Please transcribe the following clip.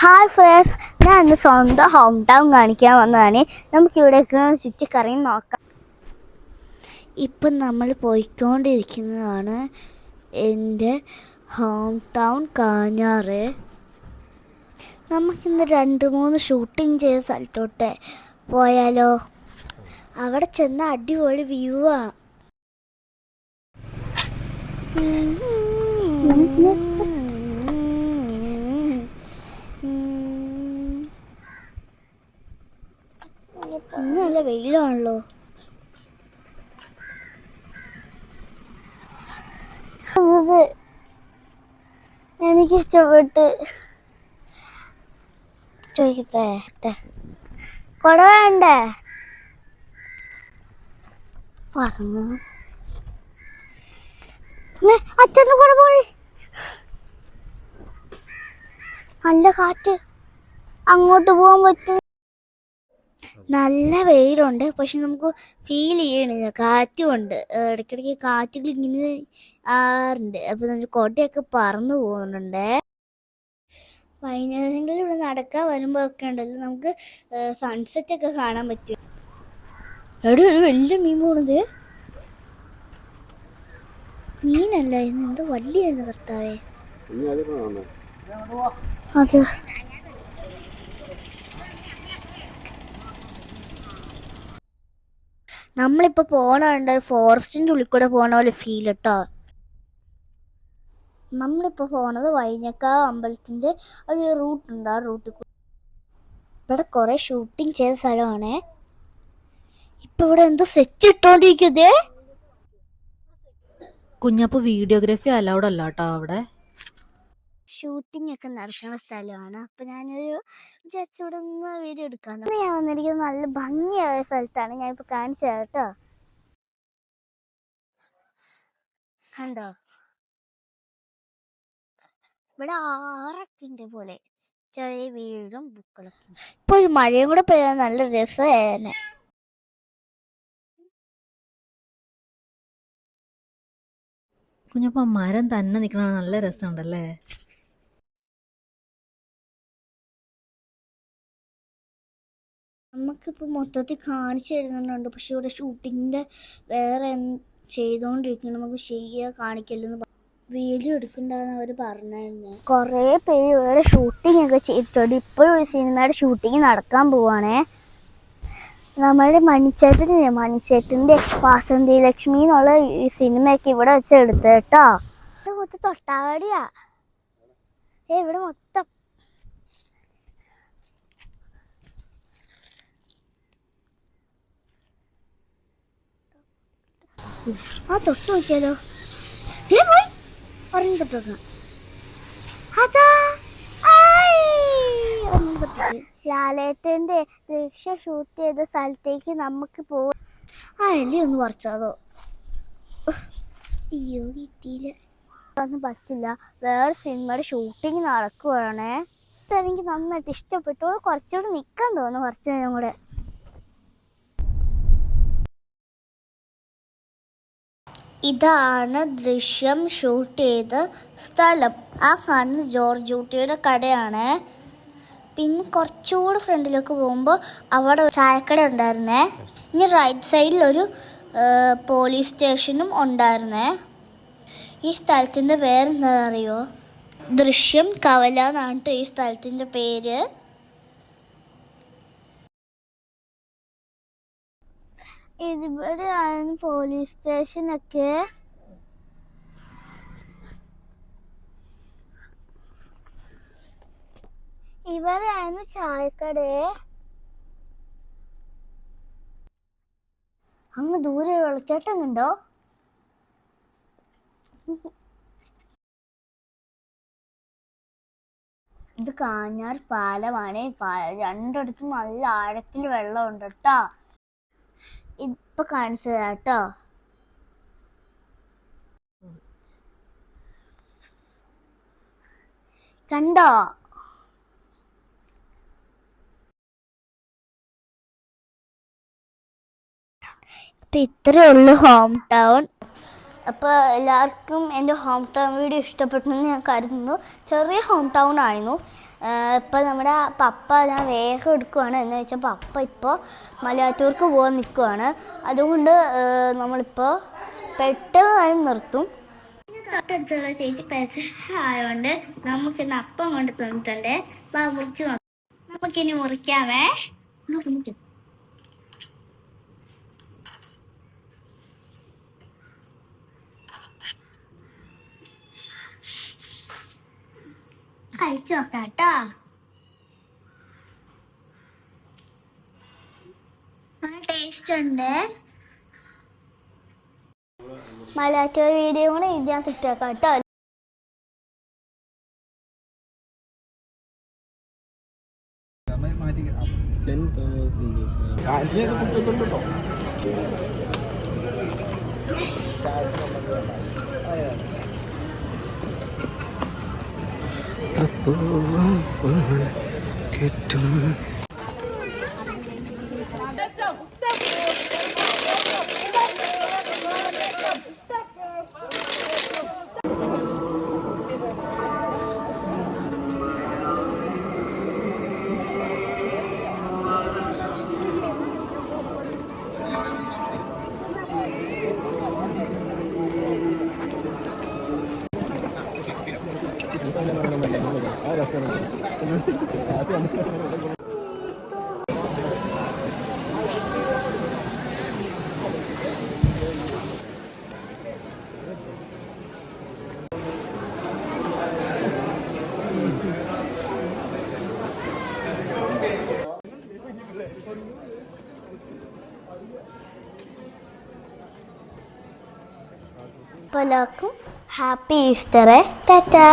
Hi friends, ഞാൻ എൻ്റെ സ്വന്തം ഹോം ടൗൺ കാണിക്കാൻ വന്നതാണ്. നമുക്കിവിടേക്ക് ചുറ്റിക്കറങ്ങി നോക്കാം. ഇപ്പം നമ്മൾ പോയിക്കൊണ്ടിരിക്കുന്നതാണ് എൻ്റെ ഹോം ടൗൺ കാഞ്ഞാറ്. നമുക്കിന്ന് 2-3 ഷൂട്ടിംഗ് ചെയ്ത സ്ഥലത്തോട്ട് പോയാലോ? അവിടെ ചെന്ന അടിപൊളി വ്യൂ ആണ്. ഇന്ന് നല്ല വെയിലാണല്ലോ. എനിക്കിഷ്ടപ്പെട്ട് ചോദിക്കട്ടെ, കുട വേണ്ടേ? പറഞ്ഞു അച്ഛൻ്റെ കൂടെ പോയി. നല്ല കാറ്റ്, അങ്ങോട്ട് പോകാൻ പറ്റും. നല്ല വെയിലുണ്ട്, പക്ഷെ നമുക്ക് ഫീൽ ചെയ്യണില്ല. കാറ്റുമുണ്ട്, ഇടയ്ക്കിടയ്ക്ക് കാറ്റുകൾ ഇങ്ങനെ ആറുണ്ട്. അപ്പം നമ്മൾ കോട്ടയൊക്കെ പറന്നു പോകുന്നുണ്ട്. വൈകുന്നേരങ്ങളിൽ ഇവിടെ നടക്കാൻ വരുമ്പോൾ ഒക്കെ ഉണ്ടല്ലോ, നമുക്ക് സൺസെറ്റ് ഒക്കെ കാണാൻ പറ്റും. എവിടെ ഒരു വലിയ മീൻ പോണത്? മീനല്ല, ഇന്ന് എന്തോ വലിയായിരുന്നു കർത്താവേ. അത് നമ്മളിപ്പോൾ പോകണുണ്ട് ഫോറസ്റ്റിൻ്റെ ഉള്ളിൽ കൂടെ പോകണ പോലെ ഫീൽ കേട്ടോ. നമ്മളിപ്പോൾ പോണത് വൈഞ്ഞക്കാവ് അമ്പലത്തിൻ്റെ ഒരു റൂട്ടുണ്ട്. ആ റൂട്ടിൽ കൂടെ ഇവിടെ കുറേ ഷൂട്ടിങ് ചെയ്ത സ്ഥലമാണ്. ഇപ്പം ഇവിടെ എന്തോ സെറ്റ് ഇട്ടോണ്ടിരിക്കുന്നേ. കുഞ്ഞപ്പ വീഡിയോഗ്രാഫി അലൗഡ് അല്ല കേട്ടോ. അവിടെ ഷൂട്ടിംഗ് ഒക്കെ നടക്കുന്ന സ്ഥലമാണ്. അപ്പം ഞാനൊരു ഇവിടെ നിന്ന് വീഡിയോ എടുക്കാണ്. ഞാൻ വന്നിരിക്കുന്നത് നല്ല ഭംഗിയായ സ്ഥലത്താണ്. ഞാനിപ്പോൾ കാണിച്ചു തരാം കേട്ടോ. കണ്ടോ, ഇവിടെ ആറൊക്കെ ഉണ്ട് പോലെ, ചെറിയ വീടും പൂക്കളൊക്കെ. ഇപ്പൊ ഒരു മഴയും കൂടെ പെയ്യാൻ നല്ല രസമായേനെ. കുഞ്ഞപ്പ മരം തന്നെ നിൽക്കണ നല്ല രസമുണ്ടല്ലേ. നമുക്കിപ്പോൾ മൊത്തത്തിൽ കാണിച്ചു തരുന്നുണ്ട്, പക്ഷെ ഇവിടെ ഷൂട്ടിങ്ങിൻ്റെ വേറെ ചെയ്തുകൊണ്ടിരിക്കണം. നമുക്ക് ശരിയാ കാണിക്കല്ലെന്ന് വീഡിയോ എടുക്കണ്ടെന്ന് അവർ പറഞ്ഞായിരുന്നു. കുറേ പേര് ഇവിടെ ഷൂട്ടിംഗ് ഒക്കെ ചെയ്തിട്ടുണ്ട്. ഇപ്പോഴും ഒരു സിനിമയുടെ ഷൂട്ടിങ് നടക്കാൻ പോവാണേ. നമ്മുടെ മണിച്ചേട്ടൻ്റെ വാസന്തി ലക്ഷ്മി എന്നുള്ള ഈ സിനിമയൊക്കെ ഇവിടെ വെച്ച് എടുത്ത് കേട്ടോ. ഇവിടെ മൊത്തം തൊട്ടാവാടിയാ. ഇവിടെ മൊത്തം ആ തൊട്ട് നോക്കിയാലോ. പോയി പറഞ്ഞു തൊട്ട് ലാലേട്ടൻ്റെ ദൃശ്യം ഷൂട്ട് ചെയ്ത സ്ഥലത്തേക്ക് നമുക്ക് പോവാം. ആ എലി ഒന്ന് പറിച്ചാതോ. അയ്യോ കിട്ടിയില്ല, ഒന്നും പറ്റില്ല. വേറെ സിനിമയുടെ ഷൂട്ടിങ് നടക്കുവാണേ. എനിക്ക് നന്നായിട്ട് ഇഷ്ടപ്പെട്ടു. കുറച്ചുകൂടെ നിൽക്കാൻ തോന്നുന്നു, കുറച്ച് നേരം കൂടെ. ഇതാണ് ദൃശ്യം ഷൂട്ട് ചെയ്ത സ്ഥലം. ആ കാണുന്ന ജോർജ് ഊട്ടിയുടെ കടയാണ്. പിന്നെ കുറച്ചുകൂടെ ഫ്രണ്ടിലേക്ക് പോകുമ്പോൾ അവിടെ ചായക്കട ഉണ്ടായിരുന്നേ. ഇനി റൈറ്റ് സൈഡിലൊരു പോലീസ് സ്റ്റേഷനും ഉണ്ടായിരുന്നേ. ഈ സ്ഥലത്തിൻ്റെ പേരെന്താണെന്ന് അറിയോ? ദൃശ്യം കവല എന്നാണ് ഈ സ്ഥലത്തിൻ്റെ പേര്. ഇവിടെയാണ് പോലീസ് സ്റ്റേഷനൊക്കെ. ഇവിടെയാണ് ചായക്കട. അങ്ങ് ദൂരെ വെള്ളച്ചാട്ടം കണ്ടോ? ഇത് കാഞ്ഞാർ പാലമാണ്. രണ്ടിടത്തും നല്ല ആഴത്തിൽ വെള്ളമുണ്ട് കേട്ടോ. ഇപ്പൊ കാണിച്ചു തരാം കേട്ടോ. കണ്ടോ? അപ്പം ഇത്രയേ ഉള്ളൂ ഹോം ടൗൺ. അപ്പോൾ എല്ലാവർക്കും എൻ്റെ ഹോം ടൗൺ വീഡിയോ ഇഷ്ടപ്പെട്ടെന്ന് ഞാൻ കരുതുന്നു. ചെറിയ ഹോം ടൗൺ ആയിരുന്നു. ഇപ്പം നമ്മുടെ പപ്പ ഞാൻ വേഗം എടുക്കുവാണ്. എന്ന് വെച്ചാൽ പപ്പ ഇപ്പോൾ മലയാറ്റൂർക്ക് പോകാൻ നിൽക്കുവാണ്. അതുകൊണ്ട് നമ്മളിപ്പോൾ പെട്ടെന്ന് തന്നെ നിർത്തും. തൊട്ടടുത്തുള്ള ചേച്ചി പൈസ ആയതുകൊണ്ട് നമുക്കിന്ന് അപ്പം കൊണ്ട് തന്നിട്ടുണ്ട്. മുറിച്ച് നോക്കാം. നമുക്കിനി മുറിക്കാവേ. കഴിച്ചു നോക്കാം കേട്ടോ. ടേസ്റ്റ് ഉണ്ട്. മലയാറ്റൂർ വീഡിയോ കൂടെ ഇതിനകത്ത് ഇട്ടേക്കാം കേട്ടോ. അപ്പോൾ എല്ലാവർക്കും ഹാപ്പി ഈസ്റ്റർ. ടാറ്റാ.